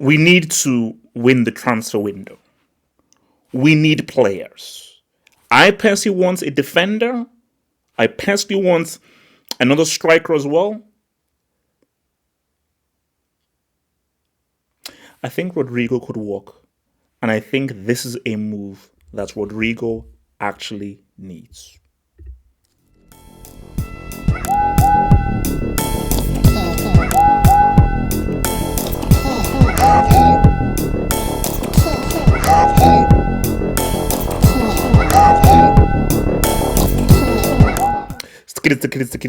We need to win the transfer window. We need players. I personally want a defender. I personally want another striker as well. I think Rodrigo could work. And I think this is a move that Rodrigo actually needs.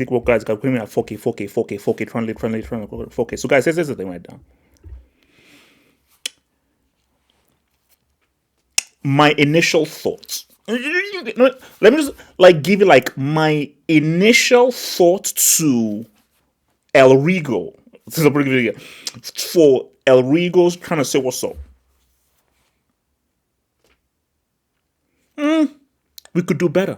Well, guys, put me at 4K, 4K, 4K, 4K, translate, 4K. So, guys, here's the thing right now. My initial thoughts. Let me just give you my initial thought to El Rigo. This is a pretty good idea. For El Rigo's trying to say what's up. We could do better.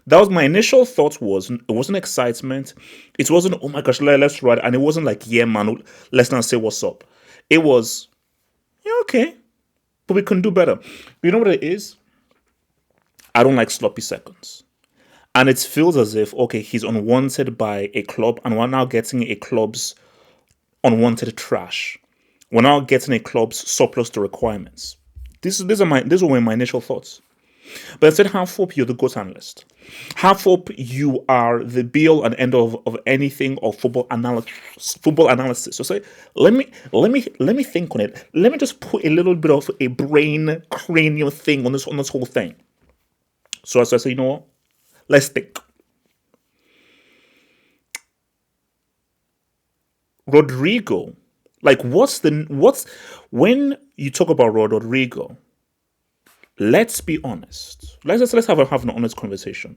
That was my initial thought. It wasn't excitement. It wasn't, oh my gosh, let's ride. And it wasn't like, yeah, man, let's not say what's up. It was, yeah, okay. But we can do better. You know what it is? I don't like sloppy seconds. And it feels as if, okay, he's unwanted by a club, and we're now getting a club's unwanted trash. We're now getting a club's surplus to requirements. These were my initial thoughts. But instead, half hope you're the GOAT analyst. Half hope you are the be-all and end-all of anything of football analysis. So say, let me think on it. Let me just put a little bit of a brain cranial thing on this whole thing. So I say, you know what? Let's think. Rodrigo, when you talk about Rodrigo, let's be honest. Let's have an honest conversation.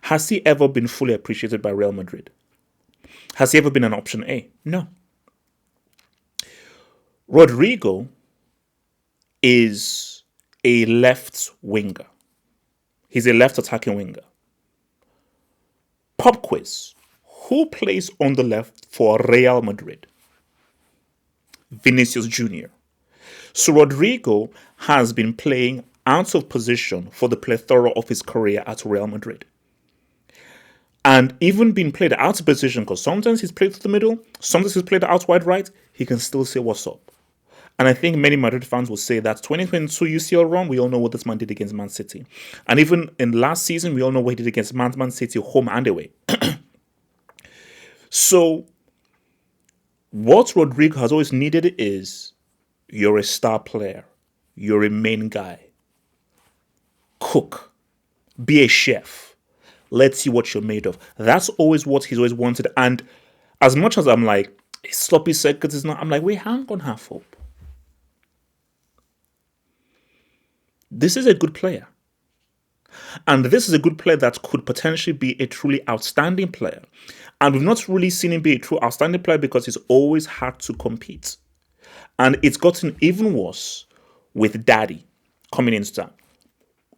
Has he ever been fully appreciated by Real Madrid? Has he ever been an option A? No. Rodrigo is a left winger. He's a left attacking winger. Pop quiz. Who plays on the left for Real Madrid? Vinicius Jr. So Rodrigo has been playing out of position for the plethora of his career at Real Madrid. And even being played out of position, because sometimes he's played to the middle, sometimes he's played out wide right, he can still say what's up. And I think many Madrid fans will say that 2022 UCL run, we all know what this man did against Man City. And even in last season, we all know what he did against Man City, home and away. So, what Rodrigo has always needed is, you're a star player. You're a main guy. Cook. Be a chef. Let's see what you're made of. That's always what he's always wanted. And as much as I'm like, sloppy seconds is not, I'm like, wait, hang on, half hope. This is a good player. And this is a good player that could potentially be a truly outstanding player. And we've not really seen him be a true outstanding player because he's always had to compete. And it's gotten even worse with Daddy coming into town.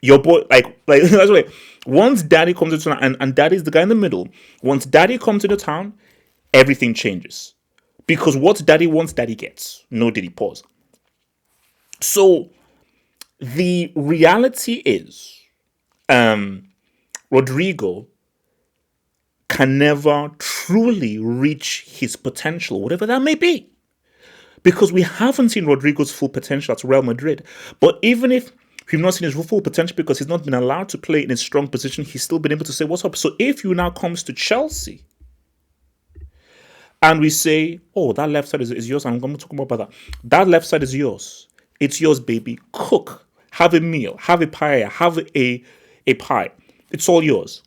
Your boy, that's way. Once Daddy comes into town, and Daddy's the guy in the middle, once Daddy comes into town, everything changes. Because what Daddy wants, Daddy gets. No Diddy, pause. So, the reality is, Rodrigo can never truly reach his potential, whatever that may be. Because we haven't seen Rodrigo's full potential at Real Madrid. But even if we've not seen his full potential because he's not been allowed to play in a strong position, he's still been able to say, what's up? So if you now comes to Chelsea and we say, oh, that left side is yours, I'm going to talk more about that. That left side is yours. It's yours, baby. Cook. Have a meal. Have a paella. Have a pie. It's all yours.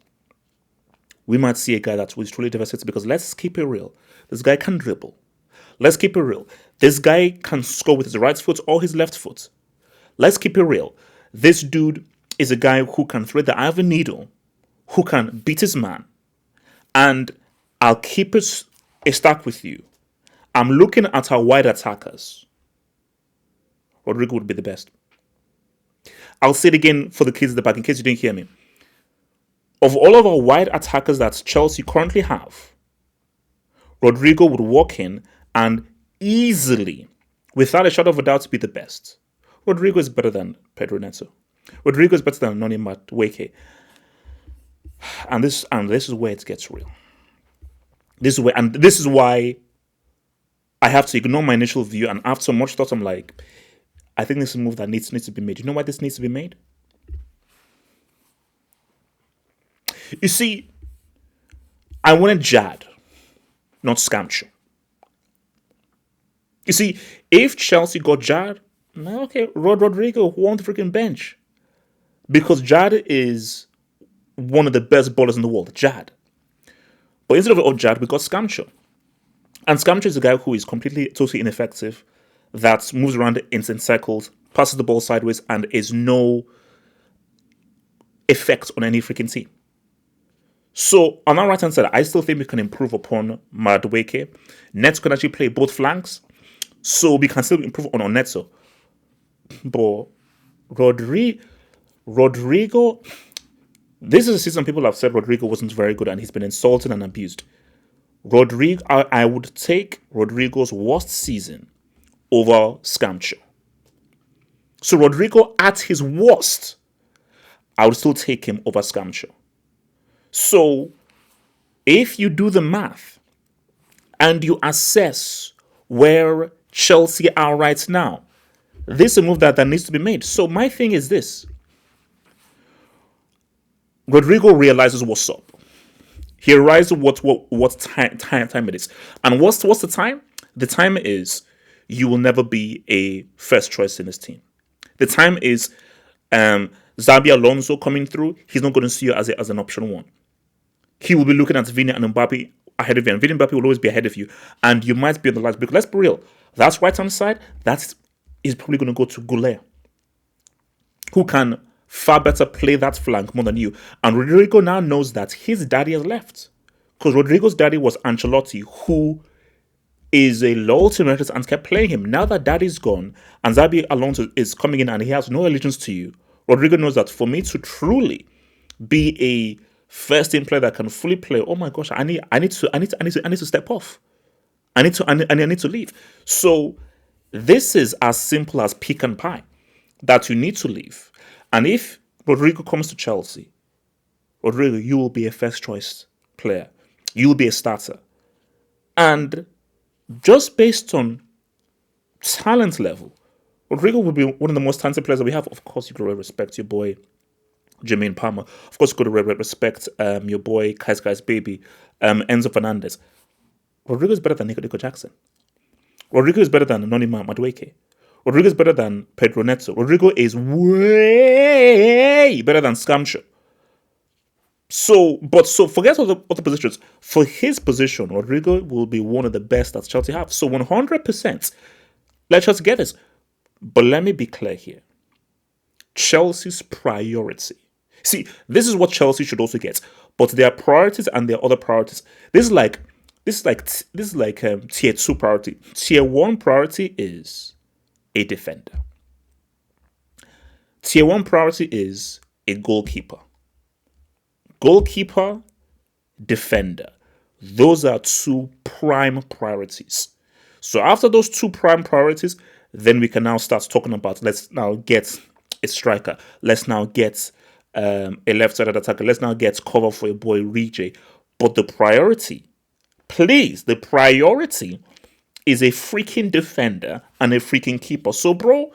We might see a guy that was truly devastated because let's keep it real. This guy can dribble. Let's keep it real. This guy can score with his right foot or his left foot. Let's keep it real. This dude is a guy who can thread the eye of a needle, who can beat his man. And I'll keep it a stack with you. I'm looking at our wide attackers. Rodrigo would be the best. I'll say it again for the kids at the back in case you didn't hear me. Of all of our wide attackers that Chelsea currently have, Rodrigo would walk in and easily, without a shadow of a doubt, to be the best. Rodrygo is better than Pedro Neto. Rodrygo is better than Noni Madueke. And this is where it gets real. This is why I have to ignore my initial view, and after much thought, I'm like, I think this is a move that needs to be made. You know why this needs to be made? You see, I wanted Jad, not Scamcho. You see, if Chelsea got Jad, okay, Rodrygo who on the freaking bench. Because Jad is one of the best ballers in the world, Jad. But instead of Jad, we got Scamcho. And Scamcho is a guy who is totally ineffective, that moves around in circles, passes the ball sideways, and is no effect on any freaking team. So, on our right-hand side, I still think we can improve upon Madueke. Neto can actually play both flanks, so we can still improve on Neto. But Rodrigo, this is a season people have said Rodrigo wasn't very good and he's been insulted and abused. Rodrigo, I would take Rodrigo's worst season over Scamcho. So Rodrigo at his worst, I would still take him over Scamcho. So if you do the math and you assess where Chelsea are right now, this is a move that needs to be made. So my thing is this. Rodrigo realizes what's up. He realizes what time it is. And what's the time? The time is you will never be a first choice in this team. The time is Xabi Alonso coming through. He's not going to see you as an option one. He will be looking at Vini and Mbappe ahead of you. And Vini and Mbappe will always be ahead of you. And you might be on the last. Because let's be real. That's right-hand side. That is probably going to go to Goulet, who can far better play that flank more than you. And Rodrigo now knows that his daddy has left. Because Rodrigo's daddy was Ancelotti, who is a loyal to United and kept playing him. Now that daddy's gone and Xabi Alonso is coming in and he has no allegiance to you, Rodrigo knows that for me to truly be a first team player that can fully play, oh my gosh, I need to step off. I need to leave. So this is as simple as pick and pie, that you need to leave. And if Rodrigo comes to Chelsea, Rodrigo, you will be a first choice player. You will be a starter. And just based on talent level, Rodrigo will be one of the most talented players that we have. Of course, you got to respect your boy, Jermaine Palmer. Of course, you got to respect your boy, Kai's baby, Enzo Fernandez. Rodrigo is better than Nico Jackson. Rodrigo is better than Noni Madueke. Rodrigo is better than Pedro Neto. Rodrigo is way better than Scamcho. So forget all the other positions. For his position, Rodrigo will be one of the best that Chelsea have. So 100%. Let's just get this. But let me be clear here. Chelsea's priority. See, this is what Chelsea should also get. But their priorities and their other priorities. This is like tier 2 priority. Tier 1 priority is a defender. Tier 1 priority is a goalkeeper. Goalkeeper, defender. Those are 2 prime priorities. So after those 2 prime priorities, then we can now start talking about, let's now get a striker. Let's now get a left-sided attacker. Let's now get cover for your boy Rije. But the priority, please, the priority is a freaking defender and a freaking keeper. So, bro,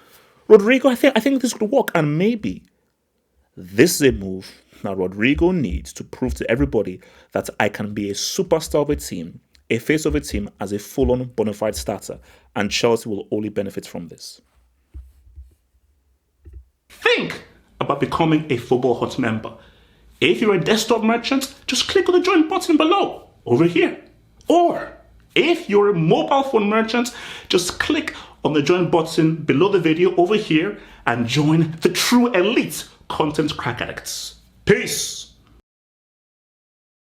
Rodrigo, I think this could work. And maybe this is a move that Rodrigo needs to prove to everybody that I can be a superstar of a team, a face of a team as a full-on bona fide starter. And Chelsea will only benefit from this. Think about becoming a Football Hut member. If you're a desktop merchant, just click on the join button below, over here. Or if you're a mobile phone merchant, just click on the join button below the video over here and join the true elite content crack addicts. Peace.